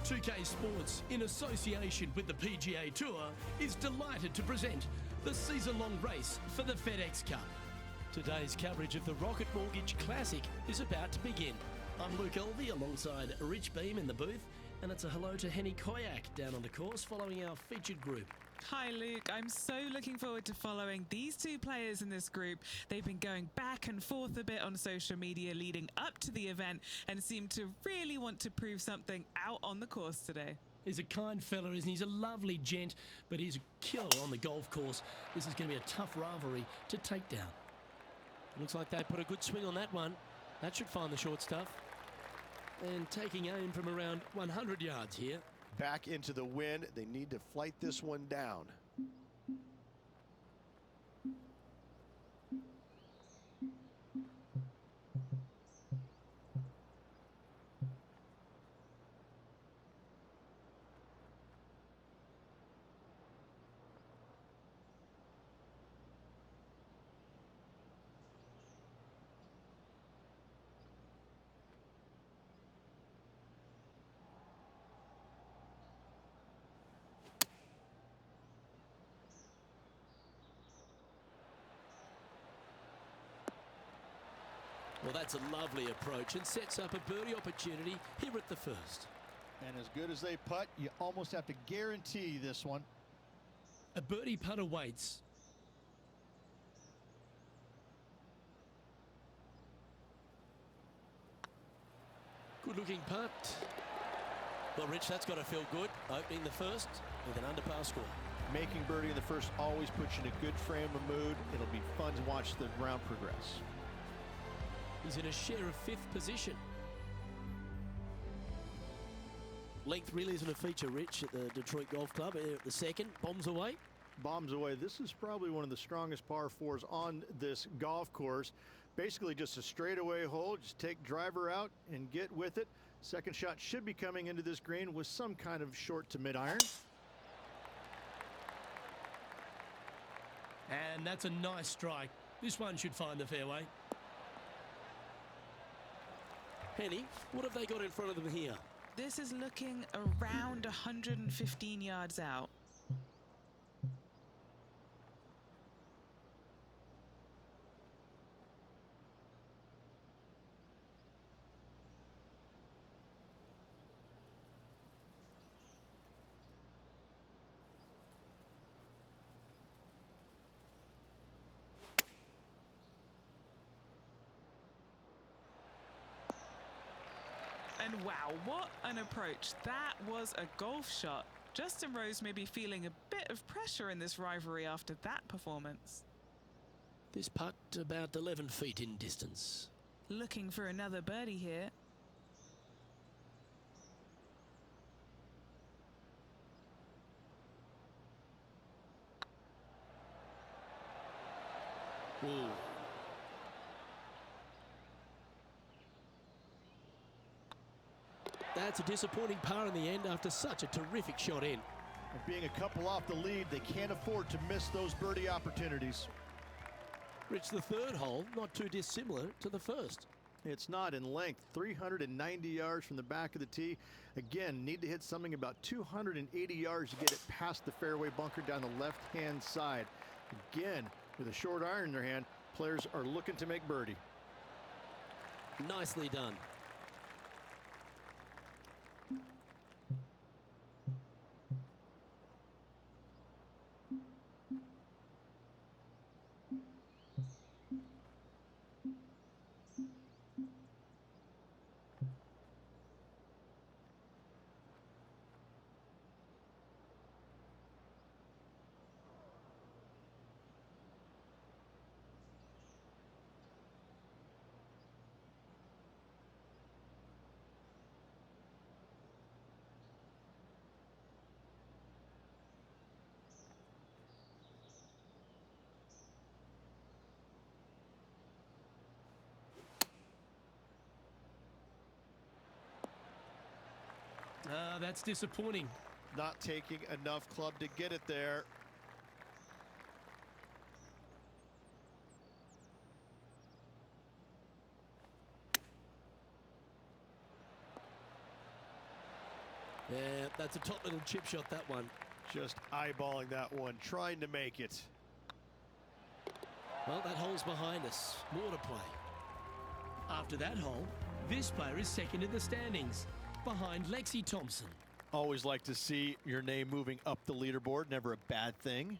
2K Sports, in association with the PGA Tour, is delighted to present the season-long race for the FedEx Cup. Today's coverage of the Rocket Mortgage Classic is about to begin. I'm Luke Elvey alongside Rich Beam in the booth, and it's a hello to Henny Koyak down on the course following our featured group. Hi Luke, I'm so looking forward to following these two players in this group. They've been going back and forth a bit on social media leading up to the event and seem to really want to prove something out on the course today. He's a kind fella, isn't he? He's a lovely gent, but he's a killer on the golf course. This is going to be a tough rivalry to take down. Looks like they put a good swing on that one. That should find the short stuff. And taking aim from around 100 yards here. Back into the wind. They need to flight this one down. Well, that's a lovely approach and sets up a birdie opportunity here at the first. And as good as they putt, you almost have to guarantee this one. A birdie putt awaits. Good looking putt. Well, Rich, that's got to feel good. Opening the first with an under-par score. Making birdie in the first always puts you in a good frame of mood. It'll be fun to watch the round progress. He's in a share of fifth position. Length really isn't a feature, Rich, at the Detroit Golf Club. At the second, bombs away. Bombs away. This is probably one of the strongest par fours on this golf course. Basically just a straightaway hole. Just take driver out and get with it. Second shot should be coming into this green with some kind of short to mid iron. And that's a nice strike. This one should find the fairway. Henny, what have they got in front of them here? This is looking around 115 yards out. And wow, what an approach. That was a golf shot. Justin Rose may be feeling a bit of pressure in this rivalry after that performance. This putt about 11 feet in distance. Looking for another birdie here. Ooh. That's a disappointing par in the end after such a terrific shot in. And being a couple off the lead, they can't afford to miss those birdie opportunities. Rich, the third hole, not too dissimilar to the first. It's not in length, 390 yards from the back of the tee. Again, need to hit something about 280 yards to get it past the fairway bunker down the left-hand side. Again, with a short iron in their hand, players are looking to make birdie. Nicely done. That's disappointing. Not taking enough club to get it there. Yeah, that's a top little chip shot, that one. Just eyeballing that one, trying to make it. Well, that hole's behind us. More to play. After that hole, this player is second in the standings, behind Lexi Thompson. Always like to see your name moving up the leaderboard, never a bad thing.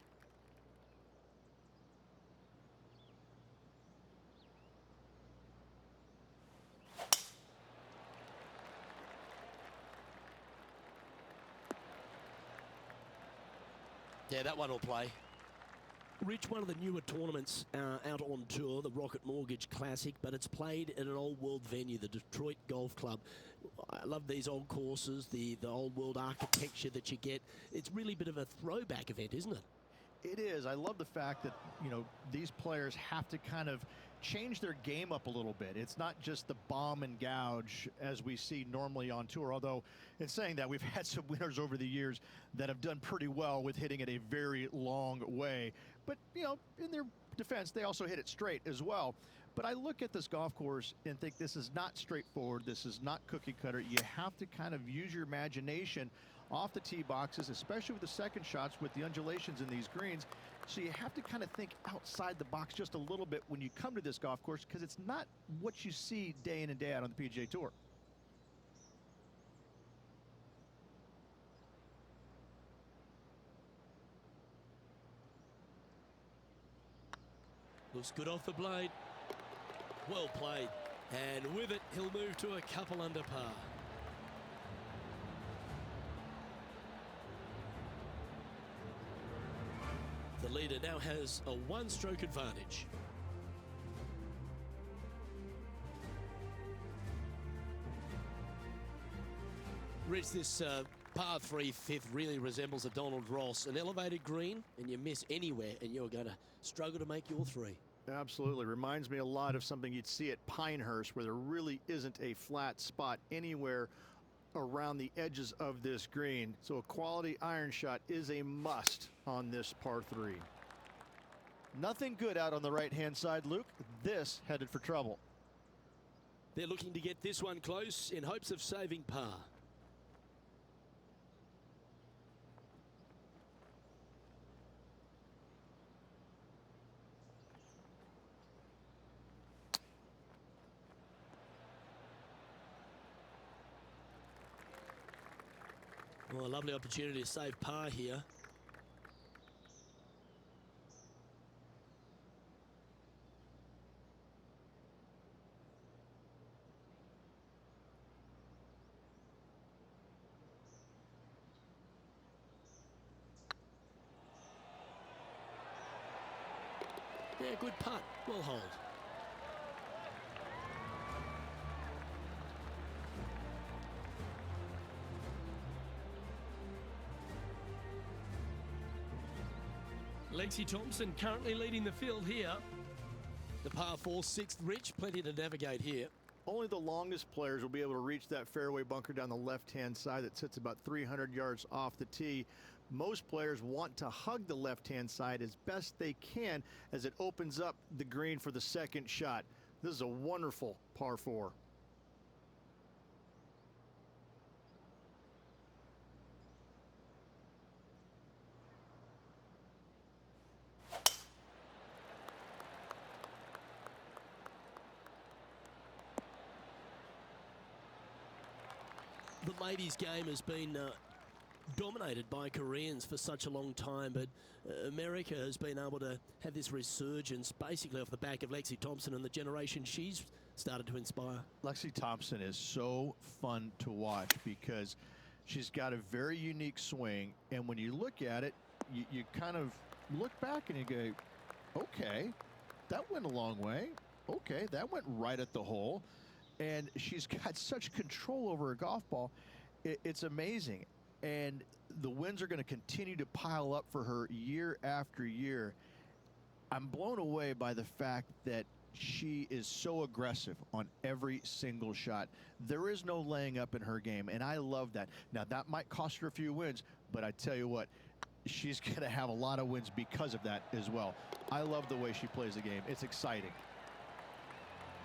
Yeah, that one will play. Rich, one of the newer tournaments out on tour, the Rocket Mortgage Classic, but it's played at an old world venue, the Detroit Golf Club. I love these old courses, the old world architecture that you get. It's really a bit of a throwback event, isn't it? It is. I love the fact that, you know, these players have to kind of change their game up a little bit. It's not just the bomb and gouge as we see normally on tour, although in saying that, we've had some winners over the years that have done pretty well with hitting it a very long way. But, you know, in their defense, they also hit it straight as well. But I look at this golf course and think this is not straightforward. This is not cookie cutter. You have to kind of use your imagination off the tee boxes, especially with the second shots with the undulations in these greens. So you have to kind of think outside the box just a little bit when you come to this golf course, because it's not what you see day in and day out on the PGA Tour. Looks good off the blade. Well played. And with it, he'll move to a couple under par. The leader now has a one-stroke advantage. Rich, this par 3 fifth really resembles a Donald Ross, an elevated green, and you miss anywhere, and you're going to struggle to make your three. Absolutely. Reminds me a lot of something you'd see at Pinehurst, where there really isn't a flat spot anywhere around the edges of this green. So a quality iron shot is a must on this par 3. Nothing good out on the right-hand side, Luke. This headed for trouble. They're looking to get this one close in hopes of saving par. Well, a lovely opportunity to save par here. Yeah, good putt. Well hold. Lexi Thompson currently leading the field here. The par 4 sixth, Rich, plenty to navigate here. Only the longest players will be able to reach that fairway bunker down the left-hand side that sits about 300 yards off the tee. Most players want to hug the left-hand side as best they can as it opens up the green for the second shot. This is a wonderful par 4. The ladies' game has been dominated by Koreans for such a long time, but America has been able to have this resurgence basically off the back of Lexi Thompson and the generation she's started to inspire. Lexi Thompson is so fun to watch because she's got a very unique swing, and when you look at it, you kind of look back and you go, okay, that went a long way. Okay, that went right at the hole. And she's got such control over her golf ball. It's amazing. And the wins are going to continue to pile up for her year after year. I'm blown away by the fact that she is so aggressive on every single shot. There is no laying up in her game, and I love that. Now, that might cost her a few wins, but I tell you what, she's going to have a lot of wins because of that as well. I love the way she plays the game. It's exciting.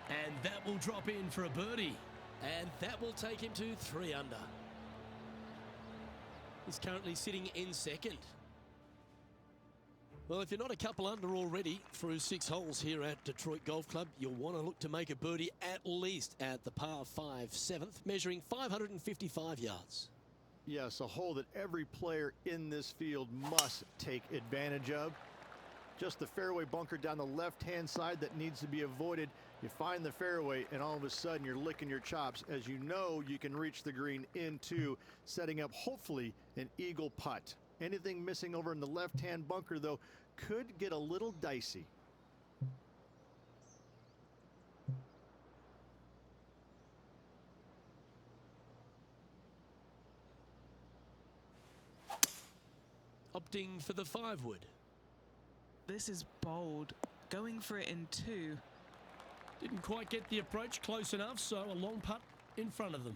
And that will drop in for a birdie. And that will take him to 3 under. is currently sitting in second. Well, if you're not a couple under already through 6 holes here at Detroit Golf Club, you'll want to look to make a birdie at least at the par 5 7th, measuring 555 yards. Yes, a hole that every player in this field must take advantage of. Just the fairway bunker down the left-hand side that needs to be avoided. You find the fairway, and all of a sudden you're licking your chops as you know you can reach the green into setting up, hopefully, an eagle putt. Anything missing over in the left-hand bunker, though, could get a little dicey. Opting for the 5-wood. This is bold. Going for it in 2. Didn't quite get the approach close enough, so a long putt in front of them.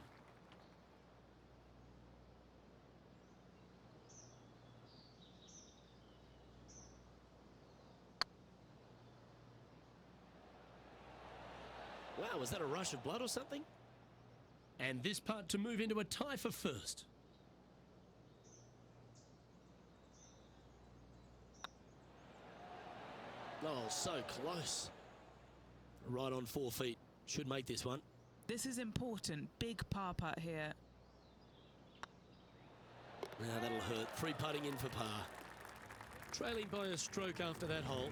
Wow, was that a rush of blood or something? And this putt to move into a tie for first. Oh, so close. Right on 4 feet. Should make this one. This is important. Big par putt here. Now that'll hurt. 3 putting in for par. Trailing by a stroke after that hole.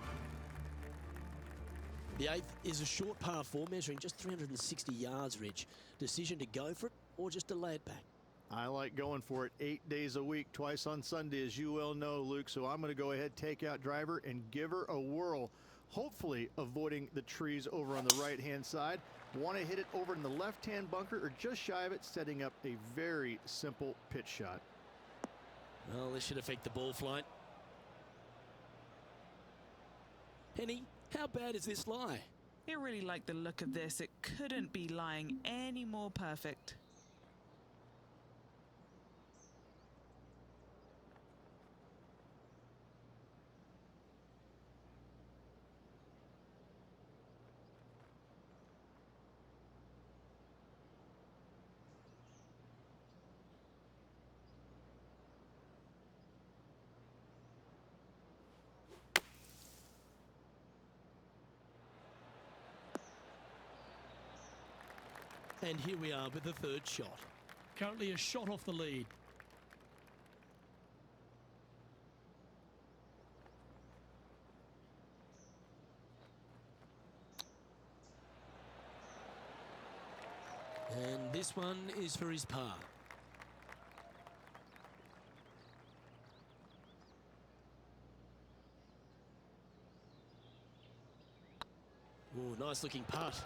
The 8th is a short par 4, measuring just 360 yards, Rich. Decision to go for it or just to lay it back? I like going for it 8 days a week, twice on Sunday, as you well know, Luke. So I'm going to go ahead, take out driver, and give her a whirl. Hopefully avoiding the trees over on the right-hand side. Want to hit it over in the left-hand bunker or just shy of it, setting up a very simple pitch shot. Well, this should affect the ball flight. Penny, how bad is this lie? I really like the look of this. It couldn't be lying any more perfect. And here we are with the 3rd shot. Currently a shot off the lead. And this one is for his par. Oh, nice looking putt.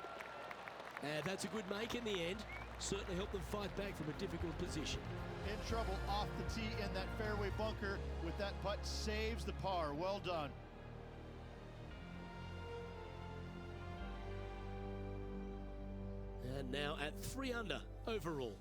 And that's a good make in the end. Certainly helped them fight back from a difficult position. In trouble off the tee in that fairway bunker with that putt, saves the par. Well done. And now at 3 under overall.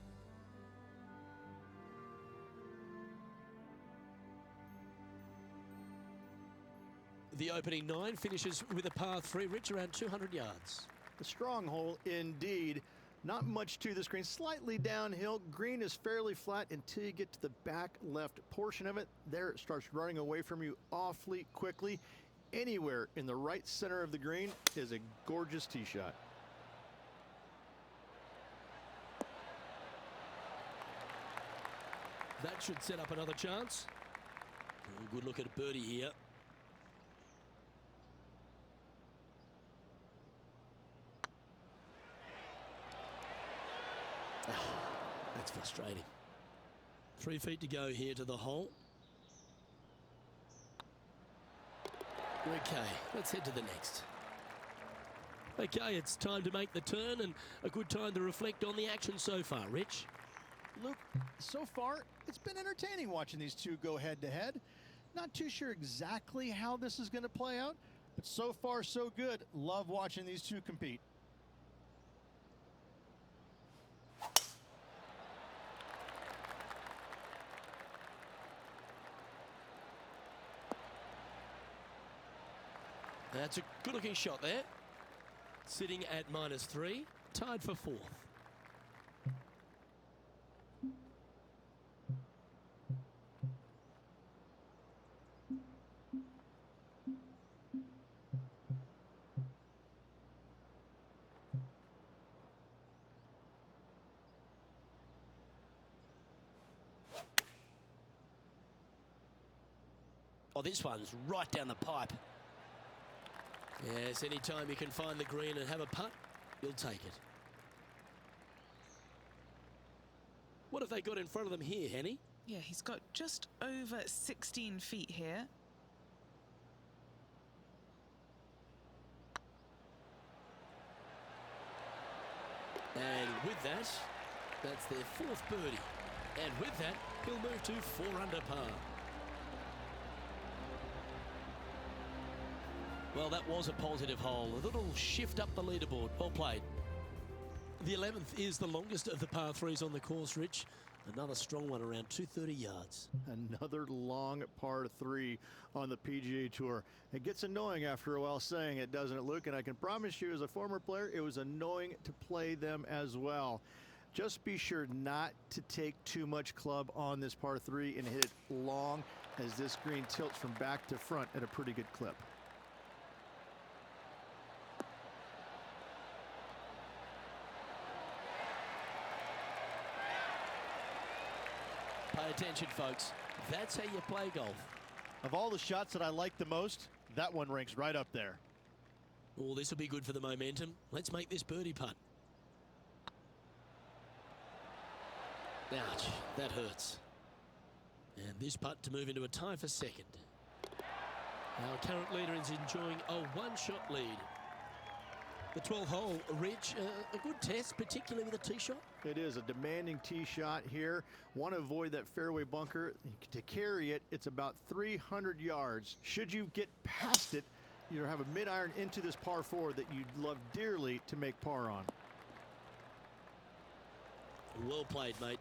The opening 9 finishes with a par 3, Rich, around 200 yards. The strong hole indeed. Not much to this green, slightly downhill. Green is fairly flat until you get to the back left portion of it. There it starts running away from you awfully quickly. Anywhere in the right center of the green is a gorgeous tee shot. That should set up another chance. Good look at a birdie here. That's frustrating. 3 feet to go here to the hole. Okay, let's head to the next. Okay, it's time to make the turn and a good time to reflect on the action so far, Rich. Luke, so far, it's been entertaining watching these two go head-to-head. Not too sure exactly how this is going to play out, but so far, so good. Love watching these two compete. That's a good-looking shot there. Sitting at -3, tied for 4th. Oh, this one's right down the pipe. Yes, anytime you can find the green and have a putt, you'll take it. What have they got in front of them here, Henny? Yeah, he's got just over 16 feet here. And with that, that's their 4th birdie. And with that, he'll move to 4 under par. Well, that was a positive hole. A little shift up the leaderboard. Well played. The 11th is the longest of the par 3s on the course, Rich. Another strong one, around 230 yards. Another long par 3 on the PGA Tour. It gets annoying after a while saying it, doesn't it, Luke? And I can promise you, as a former player, it was annoying to play them as well. Just be sure not to take too much club on this par 3 and hit it long, as this green tilts from back to front at a pretty good clip. Pay attention, folks. That's how you play golf. Of all the shots that I like the most, that one ranks right up there. Oh, this will be good for the momentum. Let's make this birdie putt. Ouch, that hurts. And this putt to move into a tie for 2nd. Our current leader is enjoying a 1-shot lead. The 12th hole, Rich, a good test, particularly with a tee shot. It is a demanding tee shot here. Want to avoid that fairway bunker. To carry it, it's about 300 yards. Should you get past it, you have a mid-iron into this par 4 that you'd love dearly to make par on. Well played, mate.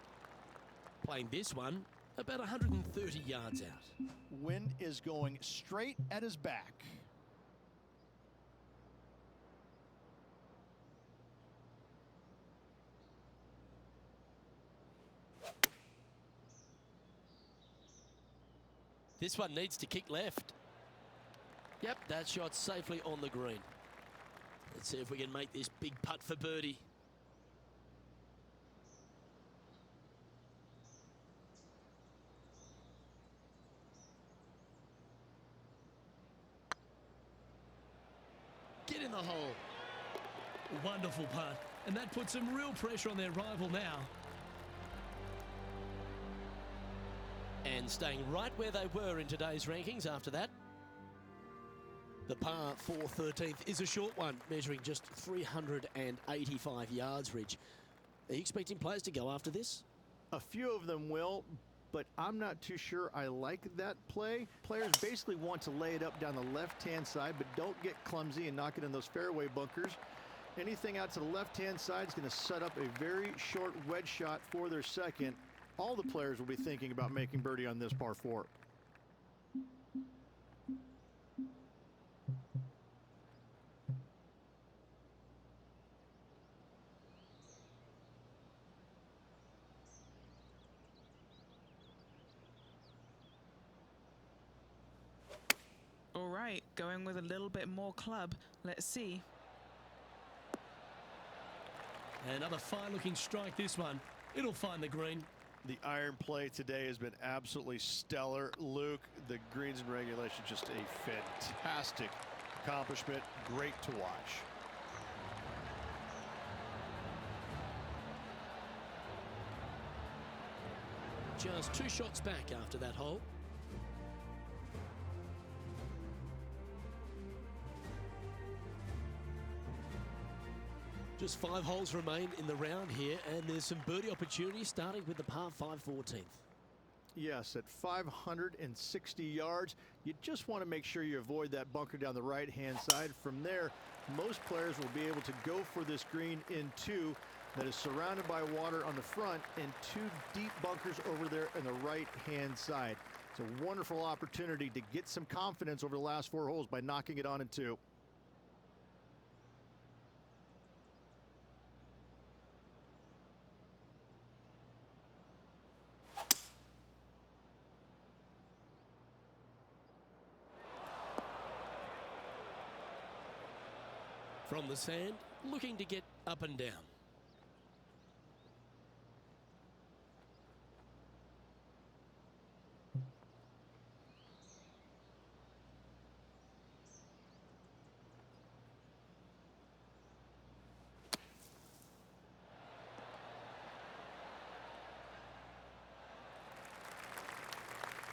Playing this one about 130 yards out. Wind is going straight at his back. This one needs to kick left. Yep, that shot's safely on the green. Let's see if we can make this big putt for birdie. Get in the hole. Wonderful putt. And that puts some real pressure on their rival now. And staying right where they were in today's rankings after that. The par 4 13th is a short one, measuring just 385 yards, Ridge. Are you expecting players to go after this? A few of them will, but I'm not too sure I like that play. Players basically want to lay it up down the left-hand side, but don't get clumsy and knock it in those fairway bunkers. Anything out to the left-hand side is going to set up a very short wedge shot for their 2nd. All the players will be thinking about making birdie on this par 4. All right, going with a little bit more club. Let's see. Another fine-looking strike, this one. It'll find the green. The iron play today has been absolutely stellar. Luke, the greens and regulation, just a fantastic accomplishment. Great to watch. Just 2 shots back after that hole. Just 5 holes remain in the round here, and there's some birdie opportunities starting with the par 5 14th. Yes, at 560 yards, you just want to make sure you avoid that bunker down the right-hand side. From there, most players will be able to go for this green in 2 that is surrounded by water on the front and 2 deep bunkers over there on the right-hand side. It's a wonderful opportunity to get some confidence over the last 4 holes by knocking it on in 2. From the sand, looking to get up and down.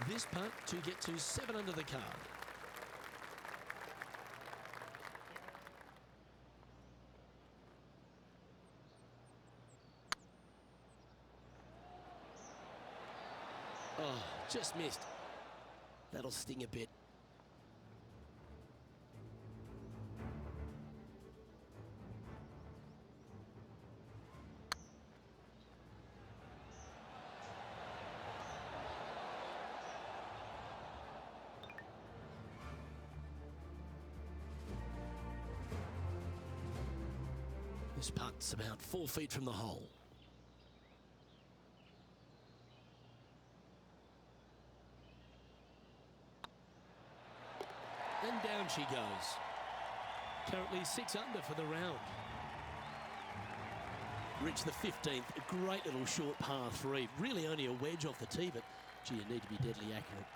this putt to get to 7 under the card. Oh, just missed. That'll sting a bit. This putt's about 4 feet from the hole. And down she goes. Currently 6 under for the round. Rich, the 15th, a great little short par 3. Really only a wedge off the tee, but gee, you need to be deadly accurate.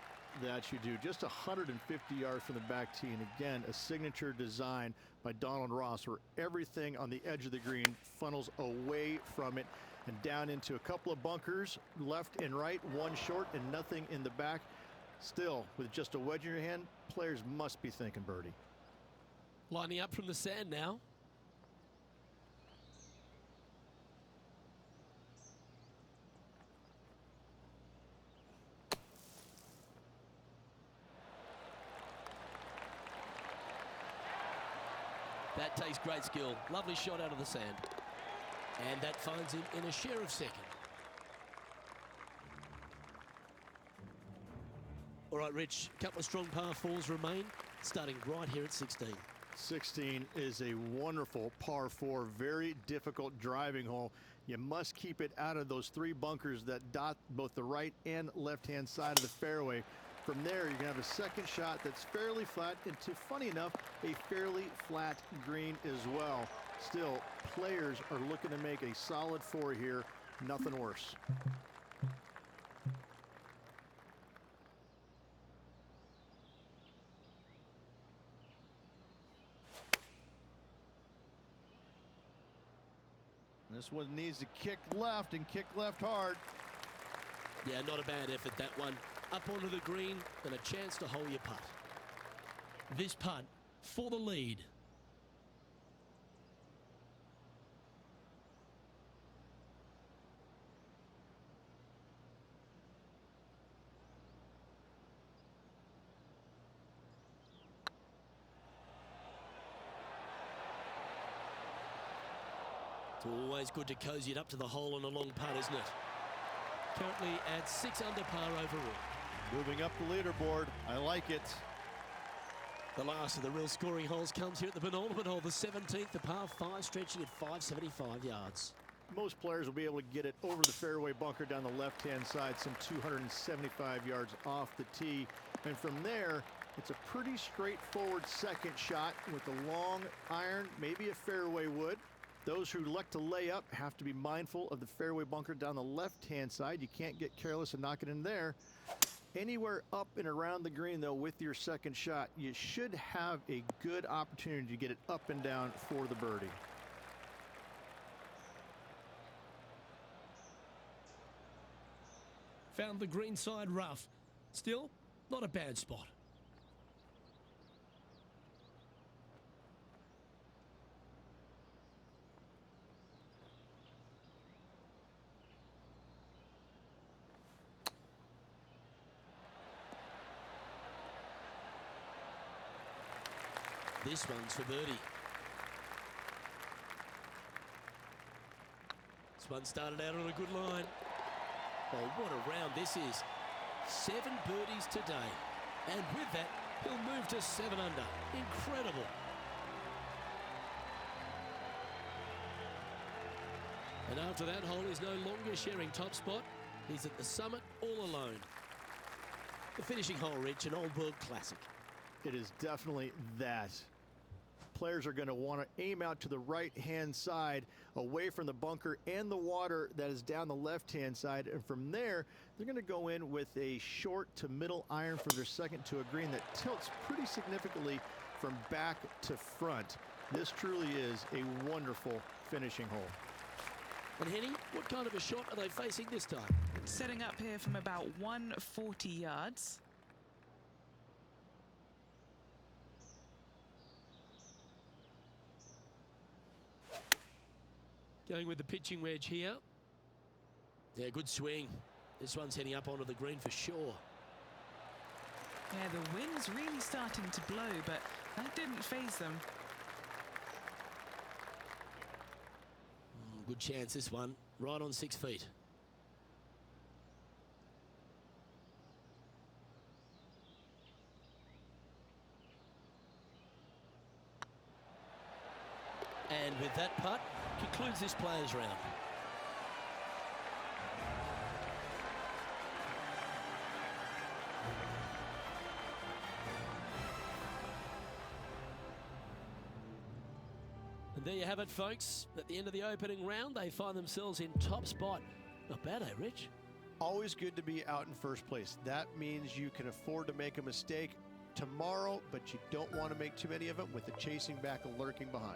That you do. Just 150 yards from the back tee. And again, a signature design by Donald Ross where everything on the edge of the green funnels away from it and down into a couple of bunkers, left and right, one short and nothing in the back. Still, with just a wedge in your hand, players must be thinking birdie. Lining up from the sand now. That takes great skill. Lovely shot out of the sand. And that finds him in a share of second. All right, Rich, a couple of strong par 4s remain, starting right here at 16. 16 is a wonderful par 4, very difficult driving hole. You must keep it out of those 3 bunkers that dot both the right and left-hand side of the fairway. From there, you're going to have a second shot that's fairly flat into, funny enough, a fairly flat green as well. Still, players are looking to make a solid 4 here. Nothing worse. This one needs to kick left and kick left hard. Yeah, not a bad effort, that one. Up onto the green and a chance to hole your putt. This putt for the lead. It's always good to cozy it up to the hole on a long putt, isn't it? Currently at 6 under par overall. Moving up the leaderboard. I like it. The last of the real scoring holes comes here at the penultimate hole, the 17th, the par 5, stretching at 575 yards. Most players will be able to get it over the fairway bunker down the left-hand side, some 275 yards off the tee. And from there, it's a pretty straightforward second shot with a long iron, maybe a fairway wood. Those who elect to lay up have to be mindful of the fairway bunker down the left-hand side. You can't get careless and knock it in there. Anywhere up and around the green, though, with your second shot, you should have a good opportunity to get it up and down for the birdie. Found the green side rough. Still, not a bad spot. This one's for birdie. This one started out on a good line. Oh, what a round this is. 7 birdies today. And with that, he'll move to 7 under. Incredible. And after that hole, he's no longer sharing top spot. He's at the summit all alone. The finishing hole, Rich, an old world classic. It is definitely that. Players are going to want to aim out to the right-hand side, away from the bunker and the water that is down the left-hand side. And from there, they're going to go in with a short to middle iron for their second to a green that tilts pretty significantly from back to front. This truly is a wonderful finishing hole. And Henny, what kind of a shot are they facing this time? Setting up here from about 140 yards. Going with the pitching wedge here. Yeah, good swing. This one's heading up onto the green for sure. Yeah, the wind's really starting to blow, but that didn't faze them. Good chance, this one. Right on 6 feet. And with that putt, concludes this players' round. And there you have it, folks. At the end of the opening round, they find themselves in top spot. Not bad, eh, Rich? Always good to be out in first place. That means you can afford to make a mistake tomorrow, but you don't want to make too many of them with the chasing back and lurking behind.